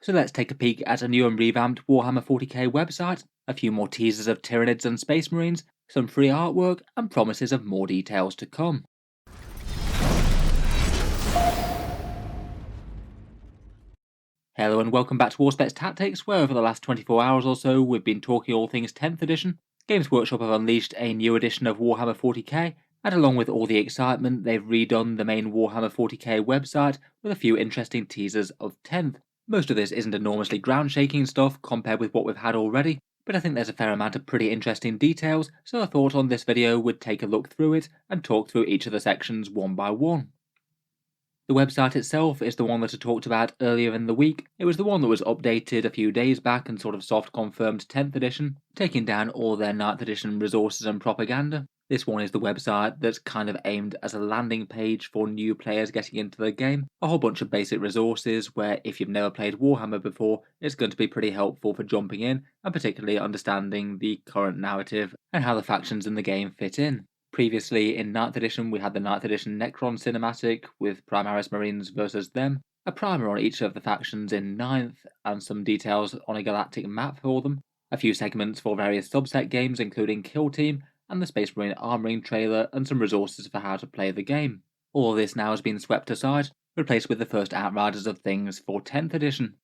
So let's take a peek at a new and revamped Warhammer 40k website, a few more teasers of Tyranids and Space Marines, some free artwork, and promises of more details to come. Hello and welcome back to Warspecs Tactics, where over the last 24 hours or so we've been talking all things 10th edition. Games Workshop have unleashed a new edition of Warhammer 40k, and along with all the excitement, they've redone the main Warhammer 40k website with a few interesting teasers of 10th. Most of this isn't enormously ground-shaking stuff compared with what we've had already, but I think there's a fair amount of pretty interesting details, so I thought on this video we'd take a look through it and talk through each of the sections one by one. The website itself is the one that I talked about earlier in the week. It was the one that was updated a few days back and sort of soft confirmed 10th edition, taking down all their 9th edition resources and propaganda. This one is the website that's kind of aimed as a landing page for new players getting into the game. A whole bunch of basic resources where if you've never played Warhammer before, it's going to be pretty helpful for jumping in and particularly understanding the current narrative and how the factions in the game fit in. Previously, in 9th edition, we had the 9th edition Necron cinematic with Primaris Marines versus them, a primer on each of the factions in 9th, and some details on a galactic map for them, a few segments for various subset games including Kill Team, and the Space Marine armoring trailer, and some resources for how to play the game. All of this now has been swept aside, replaced with the first outriders of things for 10th edition.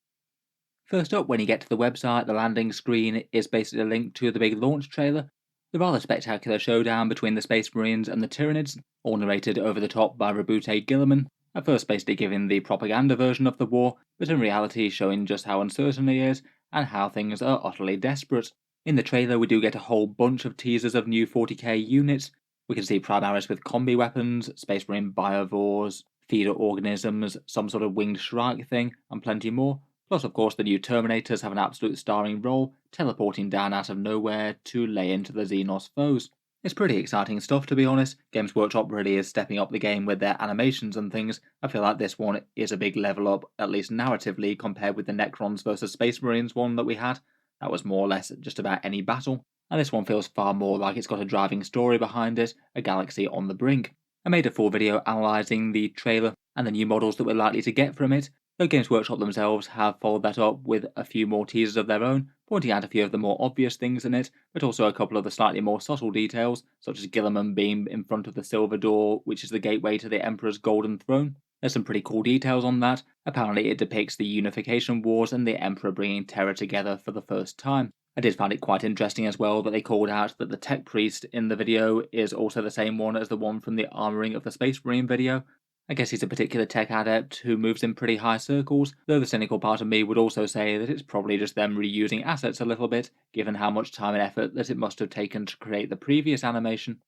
First up, when you get to the website, the landing screen is basically a link to the big launch trailer, the rather spectacular showdown between the Space Marines and the Tyranids, all narrated over the top by Rabute Gilliman, at first basically giving the propaganda version of the war, but in reality showing just how uncertain he is and how things are utterly desperate. In the trailer we do get a whole bunch of teasers of new 40k units. We can see Primaris with combi weapons, Space Marine biovores, feeder organisms, some sort of winged Shrike thing, and plenty more. Plus, of course, the new Terminators have an absolute starring role, teleporting down out of nowhere to lay into the Xenos foes. It's pretty exciting stuff, to be honest. Games Workshop really is stepping up the game with their animations and things. I feel like this one is a big level up, at least narratively, compared with the Necrons vs Space Marines one that we had. That was more or less just about any battle. And this one feels far more like it's got a driving story behind it, a galaxy on the brink. I made a full video analysing the trailer and the new models that we're likely to get from it, though Games Workshop themselves have followed that up with a few more teasers of their own, pointing out a few of the more obvious things in it, but also a couple of the slightly more subtle details, such as Gilliman being in front of the Silver Door, which is the gateway to the Emperor's Golden Throne. There's some pretty cool details on that. Apparently it depicts the Unification Wars and the Emperor bringing Terra together for the first time. I did find it quite interesting as well that they called out that the Tech Priest in the video is also the same one as the one from the Armoring of the Space Marine video. I guess he's a particular tech adept who moves in pretty high circles, though the cynical part of me would also say that it's probably just them reusing assets a little bit, given how much time and effort that it must have taken to create the previous animation.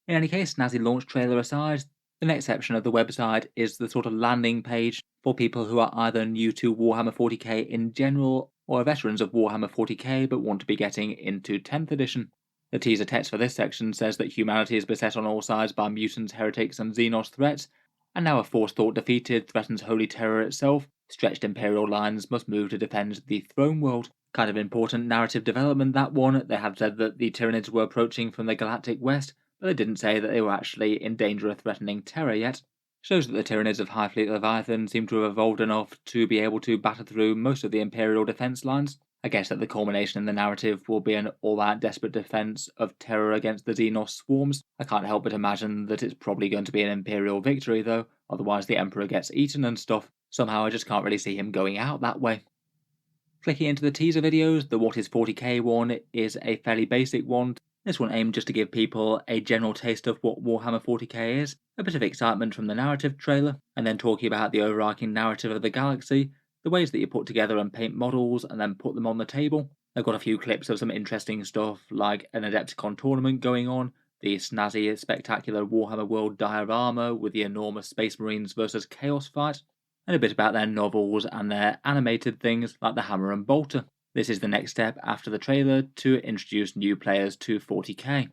In any case, snazzy launch trailer aside, the next section of the website is the sort of landing page for people who are either new to Warhammer 40k in general or are veterans of Warhammer 40k but want to be getting into 10th edition. The teaser text for this section says that humanity is beset on all sides by mutants, heretics, and Xenos threats, and now a force thought defeated threatens Holy Terror itself. Stretched Imperial lines must move to defend the throne world. Kind of important narrative development, that one. They have said that the Tyranids were approaching from the galactic west, but they didn't say that they were actually in danger of threatening Terra yet. Shows that the Tyranids of High Fleet Leviathan seem to have evolved enough to be able to batter through most of the Imperial defence lines. I guess that the culmination in the narrative will be an all-out desperate defence of Terror against the Xenos swarms. I can't help but imagine that it's probably going to be an Imperial victory though, otherwise the Emperor gets eaten and stuff. Somehow I just can't really see him going out that way. Clicking into the teaser videos, the What is 40k one is a fairly basic one. This one aimed just to give people a general taste of what Warhammer 40k is, a bit of excitement from the narrative trailer, and then talking about the overarching narrative of the galaxy, the ways that you put together and paint models and then put them on the table. I've got a few clips of some interesting stuff like an Adepticon tournament going on, the snazzy, spectacular Warhammer World diorama with the enormous Space Marines versus Chaos fight, and a bit about their novels and their animated things like the Hammer and Bolter. This is the next step after the trailer to introduce new players to 40k.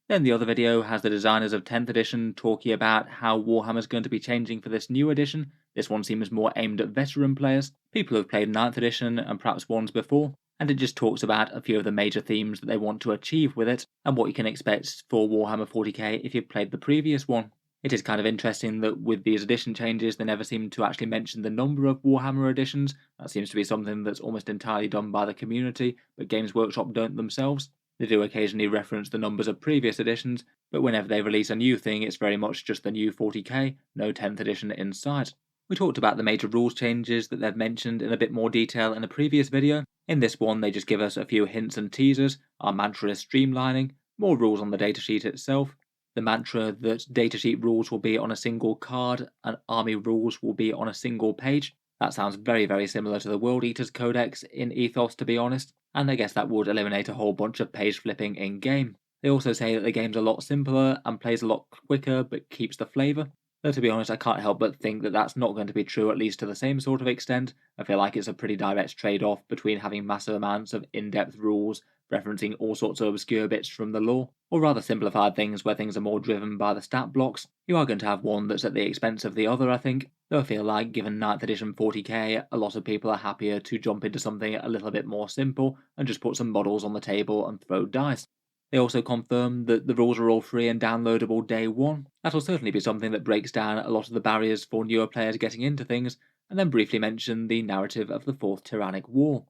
Then the other video has the designers of 10th edition talking about how Warhammer's going to be changing for this new edition. This one seems more aimed at veteran players, people who have played 9th edition and perhaps ones before, and it just talks about a few of the major themes that they want to achieve with it, and what you can expect for Warhammer 40k if you've played the previous one. It is kind of interesting that with these edition changes, they never seem to actually mention the number of Warhammer editions. That seems to be something that's almost entirely done by the community, but Games Workshop don't themselves. They do occasionally reference the numbers of previous editions, but whenever they release a new thing, it's very much just the new 40k, no 10th edition in sight. We talked about the major rules changes that they've mentioned in a bit more detail in a previous video. In this one, they just give us a few hints and teasers. Our mantra is streamlining, more rules on the datasheet itself. The mantra that datasheet rules will be on a single card and army rules will be on a single page. That sounds very similar to the World Eaters Codex in ethos, to be honest, and I guess that would eliminate a whole bunch of page flipping in game. They also say that the game's a lot simpler and plays a lot quicker but keeps the flavour. Though to be honest, I can't help but think that that's not going to be true, at least to the same sort of extent. I feel like it's a pretty direct trade-off between having massive amounts of in-depth rules referencing all sorts of obscure bits from the lore, or rather simplified things where things are more driven by the stat blocks. You are going to have one that's at the expense of the other, I think, though I feel like given 9th edition 40k, a lot of people are happier to jump into something a little bit more simple and just put some models on the table and throw dice. They also confirmed that the rules are all free and downloadable day one. That'll certainly be something that breaks down a lot of the barriers for newer players getting into things, and then briefly mention the narrative of the Fourth Tyrannic War.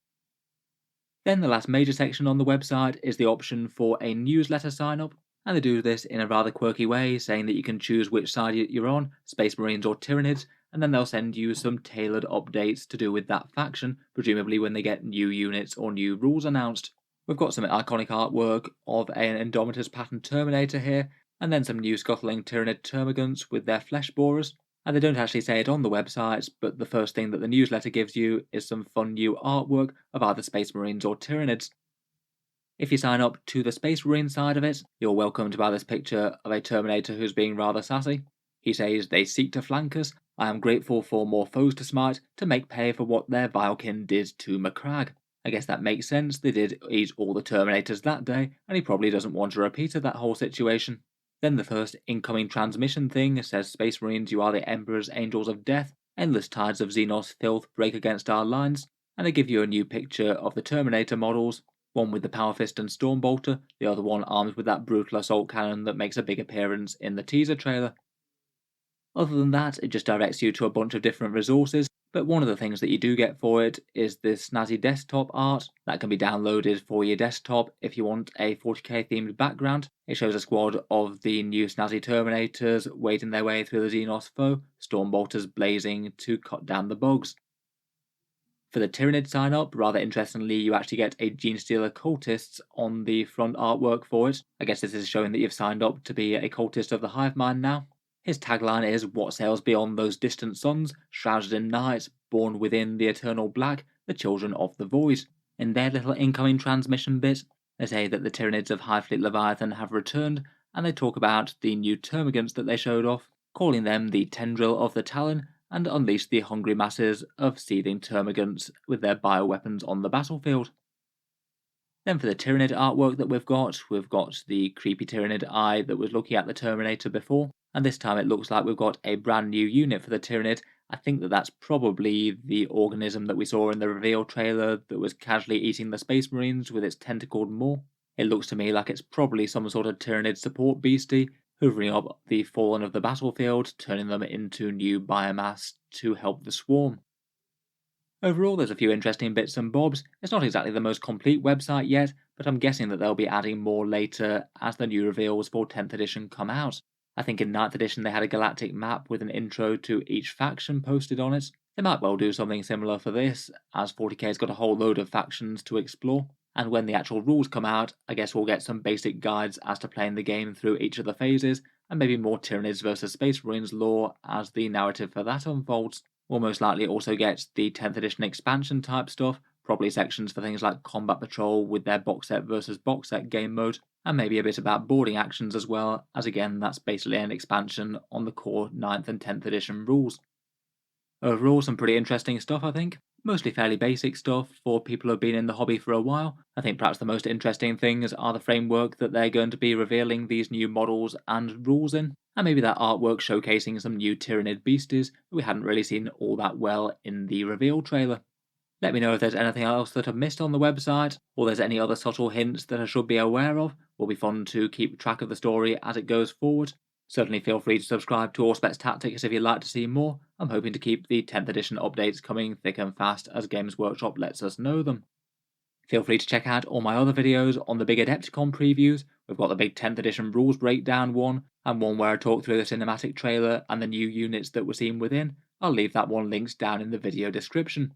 Then the last major section on the website is the option for a newsletter sign-up, and they do this in a rather quirky way, saying that you can choose which side you're on, Space Marines or Tyranids, and then they'll send you some tailored updates to do with that faction, presumably when they get new units or new rules announced. We've got some iconic artwork of an Indomitus pattern Terminator here, and then some new scuttling Tyranid termagants with their flesh borers. And they don't actually say it on the website, but the first thing that the newsletter gives you is some fun new artwork of either Space Marines or Tyranids. If you sign up to the Space Marine side of it, you're welcomed by this picture of a Terminator who's being rather sassy. He says, "They seek to flank us. I am grateful for more foes to smite, to make pay for what their vile kin did to Macragge." I guess that makes sense, they did eat all the Terminators that day, and he probably doesn't want a repeat of that whole situation. Then the first incoming transmission thing says, "Space Marines, you are the Emperor's Angels of Death. Endless tides of Xenos filth break against our lines." And they give you a new picture of the Terminator models, one with the Power Fist and Stormbolter, the other one armed with that brutal assault cannon that makes a big appearance in the teaser trailer. Other than that, it just directs you to a bunch of different resources, but one of the things that you do get for it is this snazzy desktop art that can be downloaded for your desktop if you want a 40k themed background. It shows a squad of the new snazzy Terminators wading their way through the Xenos foe, Stormbolters blazing to cut down the bugs. For the Tyranid sign up, rather interestingly, you actually get a Genestealer Cultists on the front artwork for it. I guess this is showing that you've signed up to be a cultist of the Hive Mind now. His tagline is, "What sails beyond those distant suns, shrouded in night, born within the eternal black, the children of the void." In their little incoming transmission bit, they say that the Tyranids of High Fleet Leviathan have returned, and they talk about the new termagants that they showed off, calling them the Tendril of the Talon, and unleash the hungry masses of seething termagants with their bioweapons on the battlefield. Then for the Tyranid artwork that we've got the creepy Tyranid eye that was looking at the Terminator before, and this time it looks like we've got a brand new unit for the Tyranid. I think that that's probably the organism that we saw in the reveal trailer that was casually eating the Space Marines with its tentacled maw. It looks to me like it's probably some sort of Tyranid support beastie, hoovering up the fallen of the battlefield, turning them into new biomass to help the swarm. Overall, there's a few interesting bits and bobs. It's not exactly the most complete website yet, but I'm guessing that they'll be adding more later as the new reveals for 10th edition come out. I think in 9th edition they had a galactic map with an intro to each faction posted on it. They might well do something similar for this, as 40k's got a whole load of factions to explore. And when the actual rules come out, I guess we'll get some basic guides as to playing the game through each of the phases, and maybe more Tyranids versus Space Marines lore as the narrative for that unfolds. We'll most likely also get the 10th edition expansion type stuff, probably sections for things like Combat Patrol with their box set versus box set game mode, and maybe a bit about boarding actions as well, as again that's basically an expansion on the core 9th and 10th edition rules. Overall, some pretty interesting stuff, I think. Mostly fairly basic stuff for people who have been in the hobby for a while. I think perhaps the most interesting things are the framework that they're going to be revealing these new models and rules in, and maybe that artwork showcasing some new Tyranid beasties that we hadn't really seen all that well in the reveal trailer. Let me know if there's anything else that I've missed on the website, or there's any other subtle hints that I should be aware of. Will be fun to keep track of the story as it goes forward. Certainly feel free to subscribe to Auspex Tactics if you'd like to see more. I'm hoping to keep the 10th edition updates coming thick and fast as Games Workshop lets us know them. Feel free to check out all my other videos on the big Adepticon previews. We've got the big 10th edition rules breakdown one, and one where I talk through the cinematic trailer and the new units that were seen within. I'll leave that one linked down in the video description.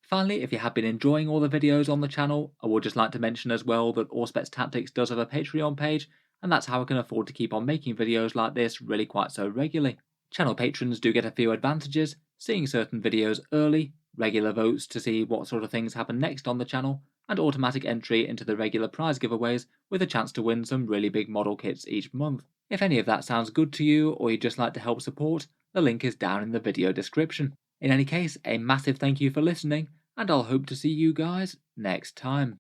Finally, if you have been enjoying all the videos on the channel, I would just like to mention as well that Auspex Tactics does have a Patreon page, and that's how I can afford to keep on making videos like this really quite so regularly. Channel patrons do get a few advantages, seeing certain videos early, regular votes to see what sort of things happen next on the channel, and automatic entry into the regular prize giveaways with a chance to win some really big model kits each month. If any of that sounds good to you, or you'd just like to help support, the link is down in the video description. In any case, a massive thank you for listening, and I'll hope to see you guys next time.